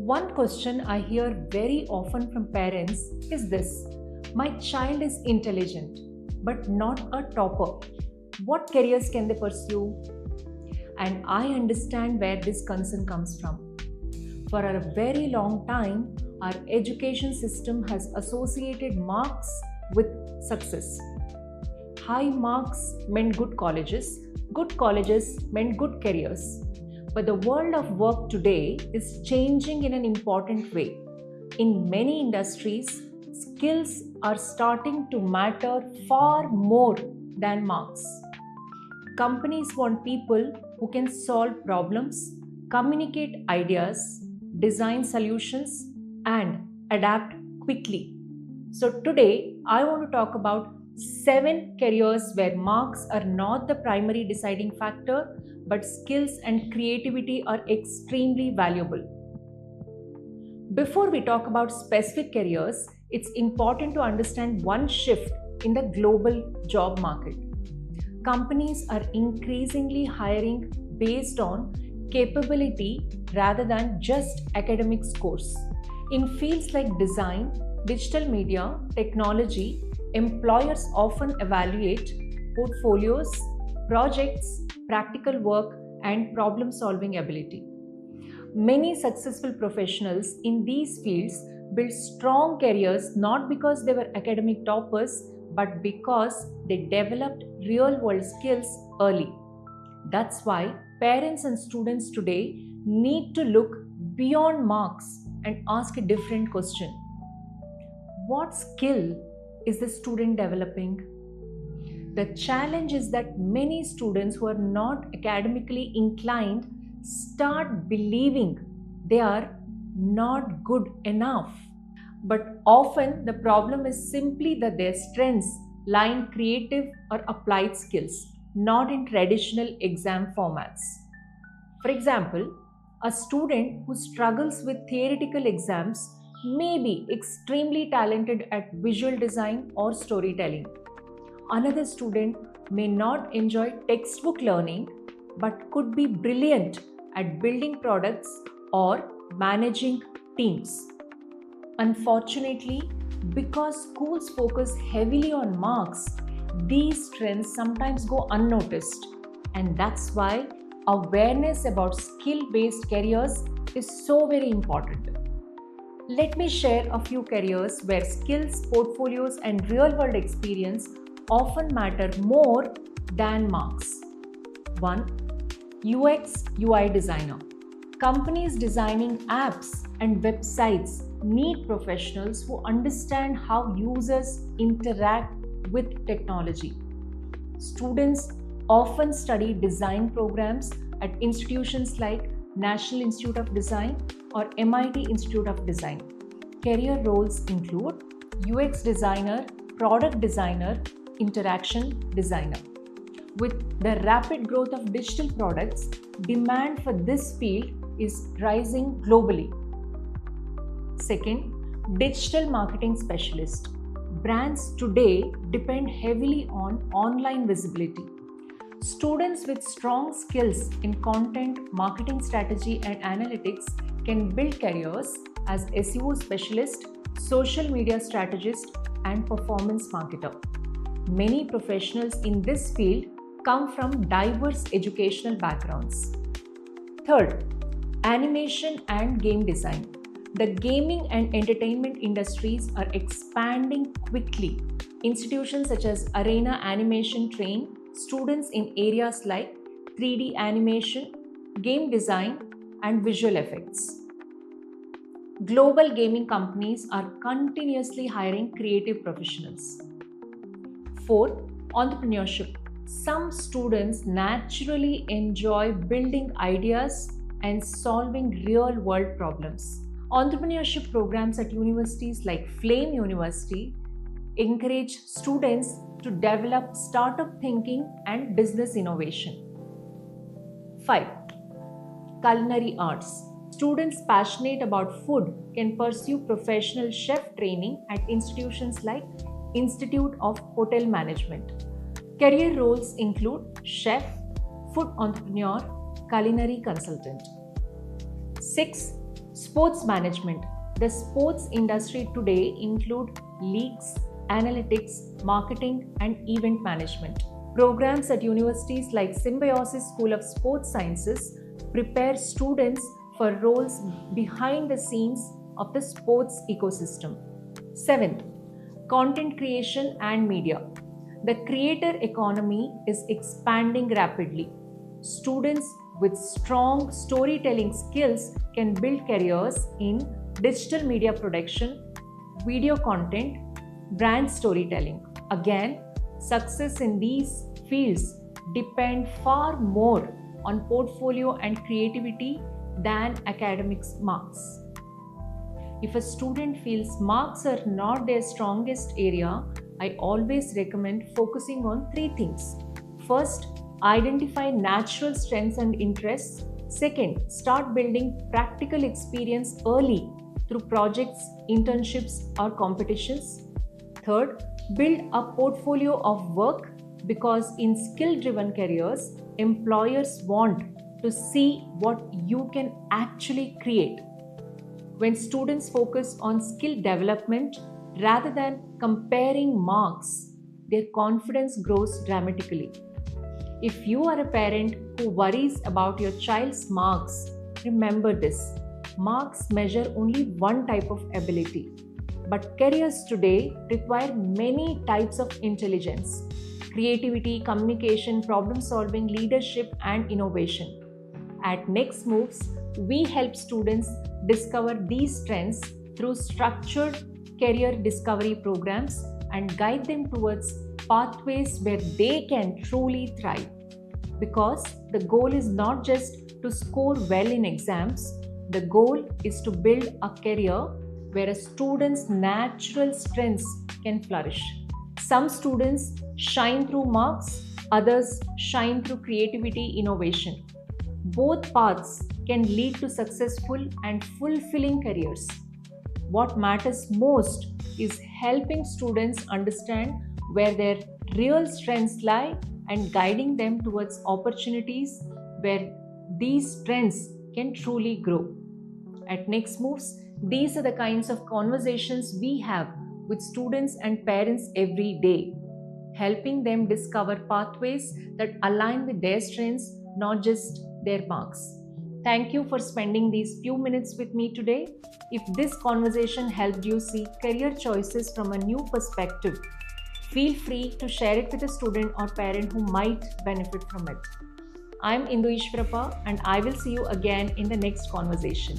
One question I hear very often from parents is this: my child is intelligent but not a topper. What careers can they pursue? And I understand where this concern comes from. For a very long time, our education system has associated marks with success. High marks meant good colleges meant good careers. But the world of work today is changing in an important way. In many industries, skills are starting to matter far more than marks. Companies want people who can solve problems, communicate ideas, design solutions, and adapt quickly. So, today I want to talk about 7 careers where marks are not the primary deciding factor, but skills and creativity are extremely valuable. Before we talk about specific careers, it's important to understand one shift in the global job market. Companies are increasingly hiring based on capability rather than just academic scores. In fields like design, digital media, technology, employers often evaluate portfolios, projects, practical work, and problem solving ability. Many successful professionals in these fields built strong careers not because they were academic toppers, but because they developed real world skills early. That's why parents and students today need to look beyond marks and ask a different question: what skill is the student developing? The challenge is that many students who are not academically inclined start believing they are not good enough. But often the problem is simply that their strengths lie in creative or applied skills, not in traditional exam formats. For example, a student who struggles with theoretical exams may be extremely talented at visual design or storytelling. Another student may not enjoy textbook learning but could be brilliant at building products or managing teams. Unfortunately, because schools focus heavily on marks, these strengths sometimes go unnoticed, and that's why awareness about skill-based careers is so very important. Let me share a few careers where skills, portfolios, and real-world experience often matter more than marks. 1. UX UI designer. Companies designing apps and websites need professionals who understand how users interact with technology. Students often study design programs at institutions like National Institute of Design or MIT Institute of Design. Career roles include UX designer, product designer, interaction designer. With the rapid growth of digital products, demand for this field is rising globally. Second, digital marketing specialist. Brands today depend heavily on online visibility. Students with strong skills in content, marketing strategy, and analytics can build careers as SEO specialist, social media strategist, and performance marketer. Many professionals in this field come from diverse educational backgrounds. Third, animation and game design. The gaming and entertainment industries are expanding quickly. Institutions such as Arena Animation train students in areas like 3D animation, game design, and visual effects. Global gaming companies are continuously hiring creative professionals. Fourth, entrepreneurship. Some students naturally enjoy building ideas and solving real world problems. Entrepreneurship programs at universities like Flame University encourage students to develop startup thinking and business innovation. 5. Culinary arts. Students passionate about food can pursue professional chef training at institutions like Institute of Hotel Management. Career roles include chef, food entrepreneur, culinary consultant. 6. Sports management. The sports industry today include leagues, analytics, marketing, and event management. Programs at universities like Symbiosis School of Sports Sciences prepare students for roles behind the scenes of the sports ecosystem. Seventh, content creation and media. The creator economy is expanding rapidly. Students with strong storytelling skills can build careers in digital media production, video content, brand storytelling. Again, success in these fields depend far more on portfolio and creativity than academics marks. If a student feels marks are not their strongest area, I always recommend focusing on three things. First, identify natural strengths and interests. Second, start building practical experience early through projects, internships, or competitions. Third, build a portfolio of work because in skill-driven careers, employers want to see what you can actually create. When students focus on skill development rather than comparing marks, their confidence grows dramatically. If you are a parent who worries about your child's marks, remember this. Marks measure only one type of ability, but careers today require many types of intelligence: creativity, communication, problem solving, leadership, and innovation. At Next Moves, we help students discover these strengths through structured career discovery programs and guide them towards pathways where they can truly thrive. Because the goal is not just to score well in exams, the goal is to build a career where a student's natural strengths can flourish. Some students shine through marks, others shine through creativity, innovation. Both paths can lead to successful and fulfilling careers. What matters most is helping students understand where their real strengths lie and guiding them towards opportunities where these strengths can truly grow. At Next Moves, these are the kinds of conversations we have with students and parents every day, helping them discover pathways that align with their strengths, not just their marks. Thank you for spending these few minutes with me today. If this conversation helped you see career choices from a new perspective, feel free to share it with a student or parent who might benefit from it. I'm Indu Ishwarappa, and I will see you again in the next conversation.